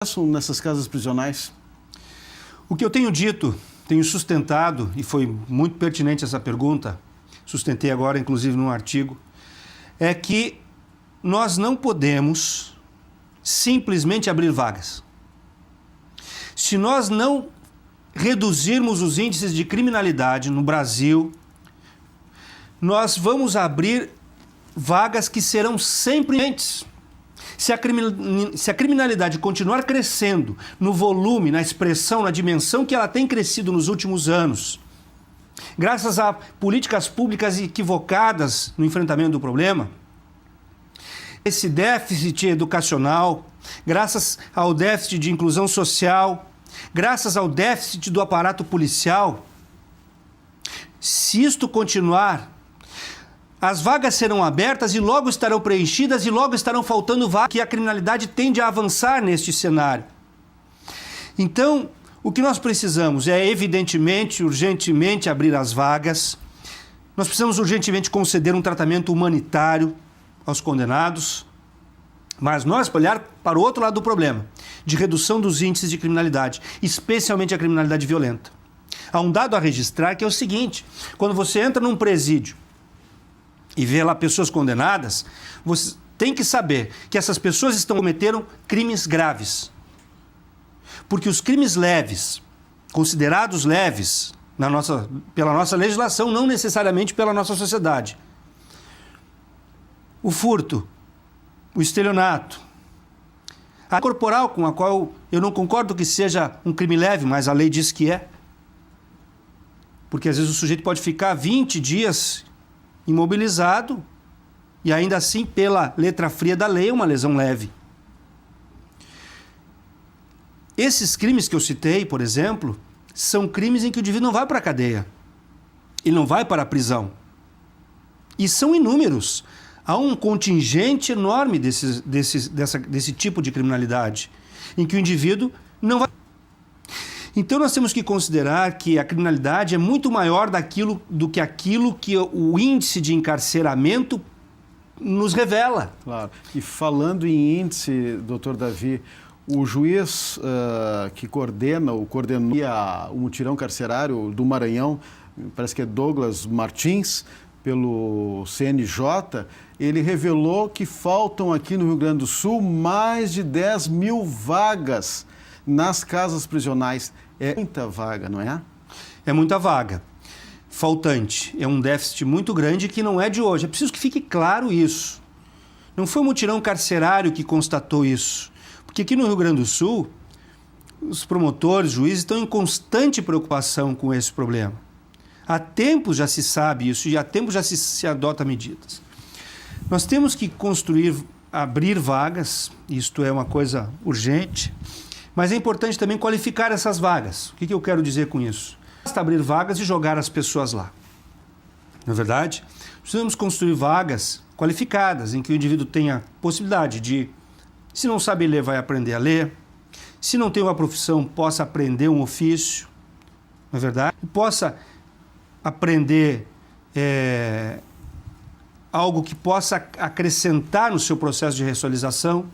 Nessas casas prisionais? O que eu tenho dito, tenho sustentado, e foi muito pertinente essa pergunta, sustentei agora inclusive num artigo, é que nós não podemos simplesmente abrir vagas. Se nós não reduzirmos os índices de criminalidade no Brasil, nós vamos abrir vagas que serão sempre antes. Se a criminalidade continuar crescendo no volume, na expressão, na dimensão que ela tem crescido nos últimos anos, graças a políticas públicas equivocadas no enfrentamento do problema, esse déficit educacional, graças ao déficit de inclusão social, graças ao déficit do aparato policial, se isto continuar, as vagas serão abertas e logo estarão preenchidas e logo estarão faltando vagas, que a criminalidade tende a avançar neste cenário. Então, o que nós precisamos é, evidentemente, urgentemente abrir as vagas. Nós precisamos urgentemente conceder um tratamento humanitário aos condenados, mas nós olhar para o outro lado do problema, de redução dos índices de criminalidade, especialmente a criminalidade violenta. Há um dado a registrar que é o seguinte: quando você entra num presídio e vê lá pessoas condenadas, você tem que saber que essas pessoas cometeram crimes graves. Porque os crimes leves, considerados leves pela nossa legislação, não necessariamente pela nossa sociedade. O furto, o estelionato, a corporal, com a qual eu não concordo que seja um crime leve, mas a lei diz que é. Porque às vezes o sujeito pode ficar 20 dias imobilizado e ainda assim, pela letra fria da lei, é uma lesão leve. Esses crimes que eu citei, por exemplo, são crimes em que o indivíduo não vai para a cadeia. Ele não vai para a prisão. E são inúmeros. Há um contingente enorme desse tipo de criminalidade, em que o indivíduo não vai. Então nós temos que considerar que a criminalidade é muito maior do que aquilo que o índice de encarceramento nos revela. Claro. E falando em índice, doutor Davi, o juiz que coordenou o mutirão carcerário do Maranhão, parece que é Douglas Martins, pelo CNJ, ele revelou que faltam aqui no Rio Grande do Sul mais de 10 mil vagas nas casas prisionais. É muita vaga, não é? É muita vaga. Faltante. É um déficit muito grande que não é de hoje. É preciso que fique claro isso. Não foi o mutirão carcerário que constatou isso. Porque aqui no Rio Grande do Sul, os promotores, juízes estão em constante preocupação com esse problema. Há tempos já se sabe isso e há tempos já se adota medidas. Nós temos que abrir vagas, isto é uma coisa urgente, mas é importante também qualificar essas vagas. O que eu quero dizer com isso? Basta abrir vagas e jogar as pessoas lá. Não é verdade? Precisamos construir vagas qualificadas, em que o indivíduo tenha possibilidade de, se não sabe ler, vai aprender a ler, se não tem uma profissão, possa aprender um ofício, não é verdade? Possa aprender algo que possa acrescentar no seu processo de ressocialização,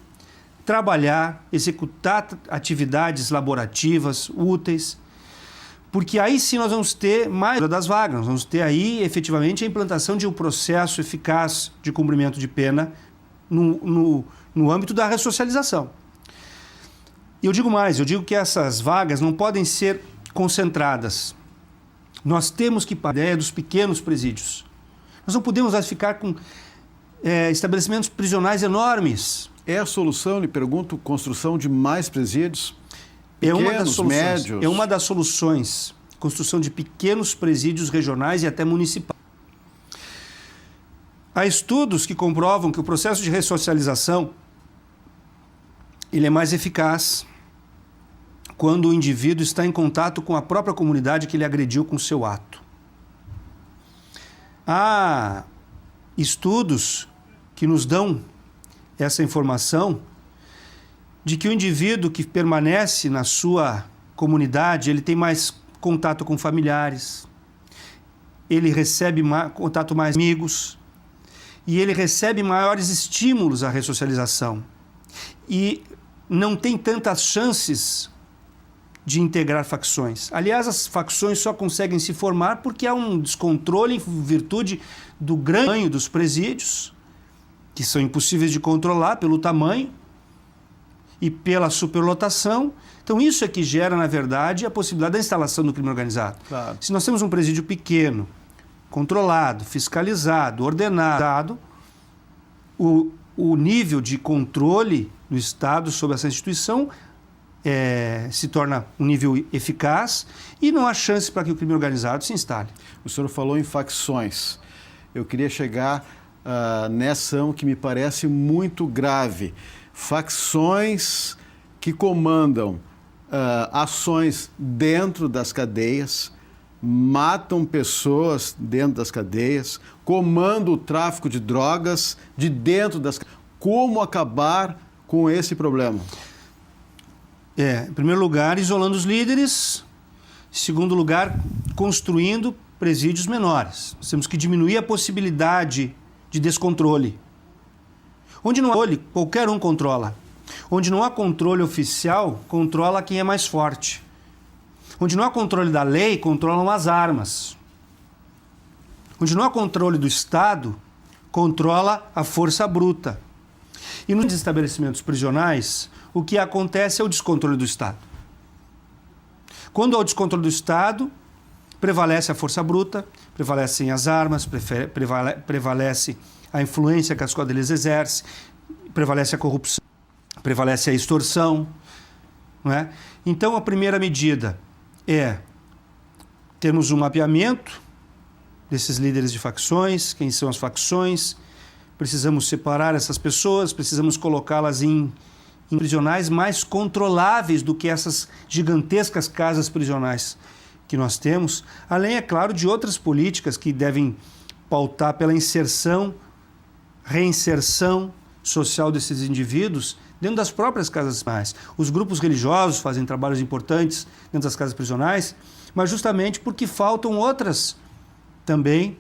trabalhar, executar atividades laborativas úteis, porque aí sim nós vamos ter mais das vagas, nós vamos ter aí efetivamente a implantação de um processo eficaz de cumprimento de pena no âmbito da ressocialização. E eu digo mais, eu digo que essas vagas não podem ser concentradas. Nós temos que partir da ideia dos pequenos presídios. Nós não podemos ficar com estabelecimentos prisionais enormes. É a solução, lhe pergunto, construção de mais presídios? Pequenos, médios? É uma das soluções. Construção de pequenos presídios regionais e até municipais. Há estudos que comprovam que o processo de ressocialização ele é mais eficaz quando o indivíduo está em contato com a própria comunidade que ele agrediu com o seu ato. Há estudos que nos dão essa informação de que o indivíduo que permanece na sua comunidade, ele tem mais contato com familiares, ele recebe contato mais amigos e ele recebe maiores estímulos à ressocialização. E não tem tantas chances de integrar facções. Aliás, as facções só conseguem se formar porque há um descontrole em virtude do grande tamanho dos presídios, que são impossíveis de controlar pelo tamanho e pela superlotação. Então isso é que gera, na verdade, a possibilidade da instalação do crime organizado. Claro. Se nós temos um presídio pequeno, controlado, fiscalizado, ordenado, o nível de controle do Estado sobre essa instituição se torna um nível eficaz e não há chance para que o crime organizado se instale. O senhor falou em facções. Eu queria chegar nessa que me parece muito grave. Facções que comandam ações dentro das cadeias, matam pessoas dentro das cadeias, comandam o tráfico de drogas de dentro das cadeias. Como acabar com esse problema? Em primeiro lugar, isolando os líderes. Em segundo lugar, construindo presídios menores. Nós temos que diminuir a possibilidade de descontrole. Onde não há controle, qualquer um controla. Onde não há controle oficial, controla quem é mais forte. Onde não há controle da lei, controlam as armas. Onde não há controle do Estado, controla a força bruta. E nos estabelecimentos prisionais, o que acontece é o descontrole do Estado. Quando há o descontrole do Estado, prevalece a força bruta, prevalecem as armas, prevalece a influência que as quadrilhas exercem, prevalece a corrupção, prevalece a extorsão. Não é? Então, a primeira medida é termos um mapeamento desses líderes de facções, quem são as facções, precisamos separar essas pessoas, precisamos colocá-las em prisionais mais controláveis do que essas gigantescas casas prisionais que nós temos, além, é claro, de outras políticas que devem pautar pela inserção, reinserção social desses indivíduos dentro das próprias casas prisionais. Os grupos religiosos fazem trabalhos importantes dentro das casas prisionais, mas justamente porque faltam outras também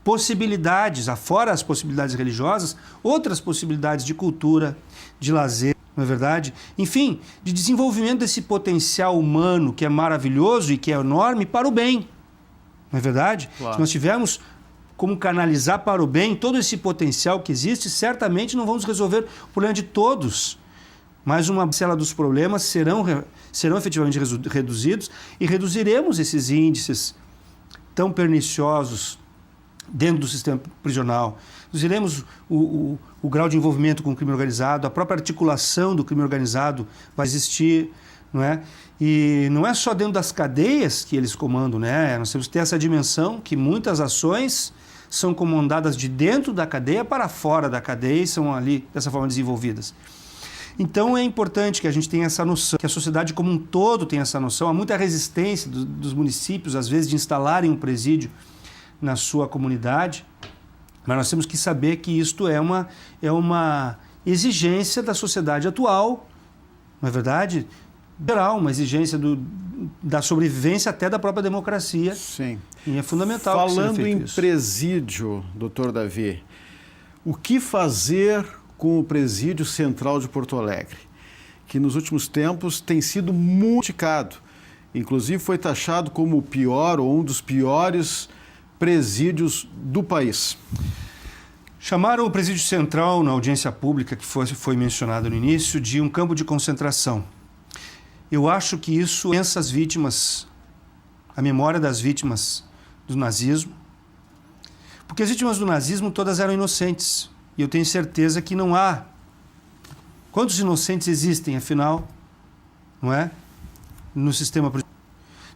possibilidades, afora as possibilidades religiosas, outras possibilidades de cultura, de lazer, não é verdade? Enfim, de desenvolvimento desse potencial humano que é maravilhoso e que é enorme para o bem, não é verdade? Claro. Se nós tivermos como canalizar para o bem todo esse potencial que existe, certamente não vamos resolver o problema de todos, mas uma parcela dos problemas serão efetivamente reduzidos e reduziremos esses índices tão perniciosos dentro do sistema prisional. Reduziremos o grau de envolvimento com o crime organizado, a própria articulação do crime organizado vai existir, não é? E não é só dentro das cadeias que eles comandam, né? Nós temos que ter essa dimensão que muitas ações são comandadas de dentro da cadeia para fora da cadeia e são ali dessa forma desenvolvidas. Então é importante que a gente tenha essa noção, que a sociedade como um todo tenha essa noção. Há muita resistência dos municípios, às vezes, de instalarem um presídio na sua comunidade, mas nós temos que saber que isto é uma exigência da sociedade atual, não é verdade? Geral, uma exigência da sobrevivência até da própria democracia. Sim. E é fundamental Falando que seja feito em isso. presídio, doutor Davi, o que fazer com o Presídio Central de Porto Alegre, que nos últimos tempos tem sido muito criticado, inclusive foi taxado como o pior ou um dos piores presídios do país? Chamaram o Presídio Central, na audiência pública que foi mencionado no início, de um campo de concentração. Eu acho que isso pensa as vítimas, a memória das vítimas do nazismo, porque as vítimas do nazismo todas eram inocentes, e eu tenho certeza que não há. Quantos inocentes existem, afinal, não é? No sistema prisional.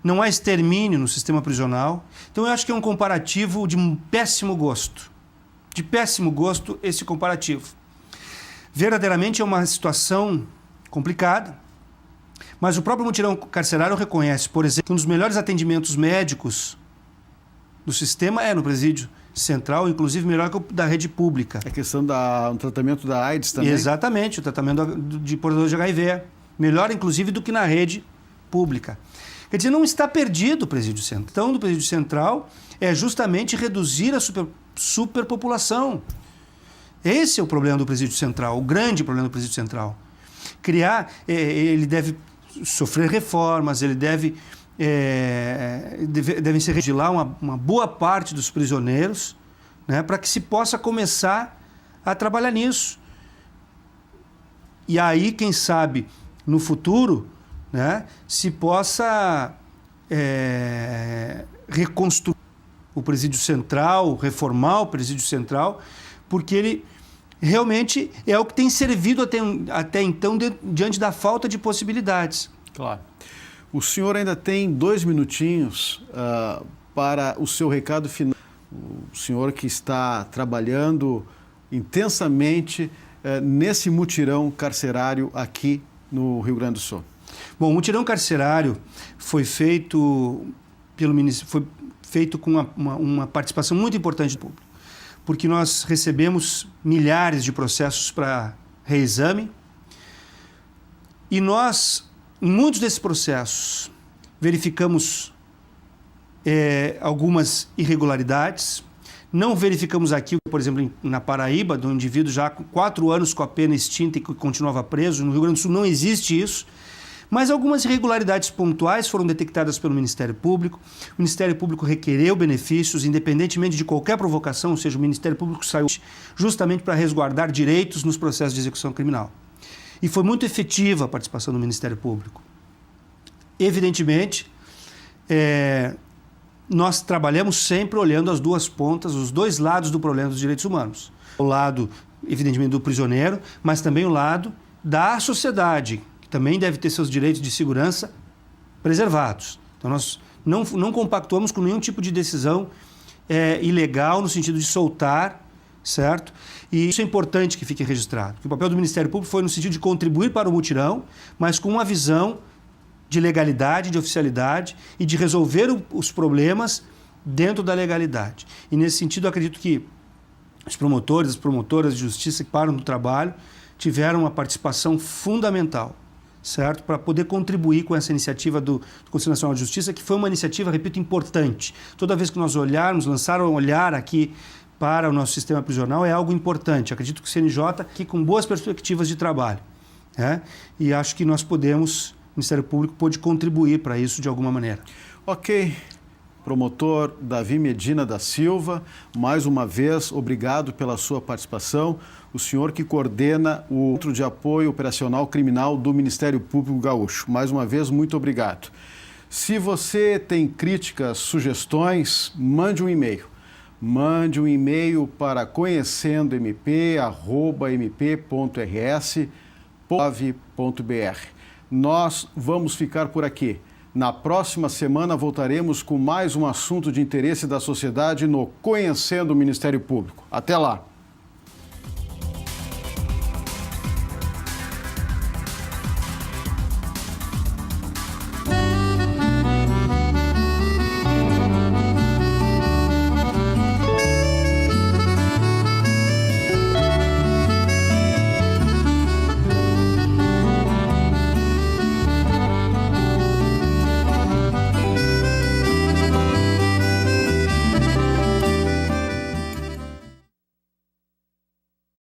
Não há extermínio no sistema prisional. Então eu acho que é um comparativo de um péssimo gosto. De péssimo gosto esse comparativo. Verdadeiramente é uma situação complicada, mas o próprio mutirão carcerário reconhece, por exemplo, que um dos melhores atendimentos médicos do sistema é no presídio central, inclusive melhor que o da rede pública. A questão do tratamento da AIDS também? Exatamente, o tratamento de portadores de HIV. Melhor, inclusive, do que na rede pública. Quer dizer, não está perdido o presídio central. Então, do presídio central é justamente reduzir a superpopulação. Esse é o problema do Presídio Central, o grande problema do Presídio Central. Ele deve sofrer reformas, ele devem ser regilar uma boa parte dos prisioneiros, né, para que se possa começar a trabalhar nisso. E aí, quem sabe, no futuro, né, se possa reconstruir o Presídio Central, reformar o Presídio Central, porque ele realmente é o que tem servido até então diante da falta de possibilidades. Claro. O senhor ainda tem 2 minutinhos para o seu recado final. O senhor que está trabalhando intensamente nesse mutirão carcerário aqui no Rio Grande do Sul. Bom, o mutirão carcerário foi feito pelo Ministério, com uma participação muito importante do público, porque nós recebemos milhares de processos para reexame e nós, em muitos desses processos, verificamos algumas irregularidades. Não verificamos aqui, por exemplo, na Paraíba, do indivíduo já com 4 anos com a pena extinta e que continuava preso. No Rio Grande do Sul não existe isso. Mas algumas irregularidades pontuais foram detectadas pelo Ministério Público. O Ministério Público requereu benefícios, independentemente de qualquer provocação, ou seja, o Ministério Público saiu justamente para resguardar direitos nos processos de execução criminal. E foi muito efetiva a participação do Ministério Público. Evidentemente, nós trabalhamos sempre olhando as duas pontas, os dois lados do problema dos direitos humanos. O lado, evidentemente, do prisioneiro, mas também o lado da sociedade, também deve ter seus direitos de segurança preservados. Então, nós não compactuamos com nenhum tipo de decisão ilegal no sentido de soltar, certo? E isso é importante que fique registrado, porque o papel do Ministério Público foi no sentido de contribuir para o mutirão, mas com uma visão de legalidade, de oficialidade e de resolver os problemas dentro da legalidade. E, nesse sentido, eu acredito que os promotores, as promotoras de justiça que param do trabalho tiveram uma participação fundamental, certo? Para poder contribuir com essa iniciativa do Conselho Nacional de Justiça, que foi uma iniciativa, repito, importante. Toda vez que nós olharmos, lançaram um olhar aqui para o nosso sistema prisional, é algo importante. Acredito que o CNJ aqui com boas perspectivas de trabalho, né? E acho que nós podemos, o Ministério Público pode contribuir para isso de alguma maneira. Ok. Promotor Davi Medina da Silva, mais uma vez, obrigado pela sua participação. O senhor que coordena o Centro de Apoio Operacional Criminal do Ministério Público Gaúcho. Mais uma vez, muito obrigado. Se você tem críticas, sugestões, mande um e-mail. Mande um e-mail para conhecendo-mp@mp.rs.gov.br. Nós vamos ficar por aqui. Na próxima semana voltaremos com mais um assunto de interesse da sociedade no Conhecendo o Ministério Público. Até lá!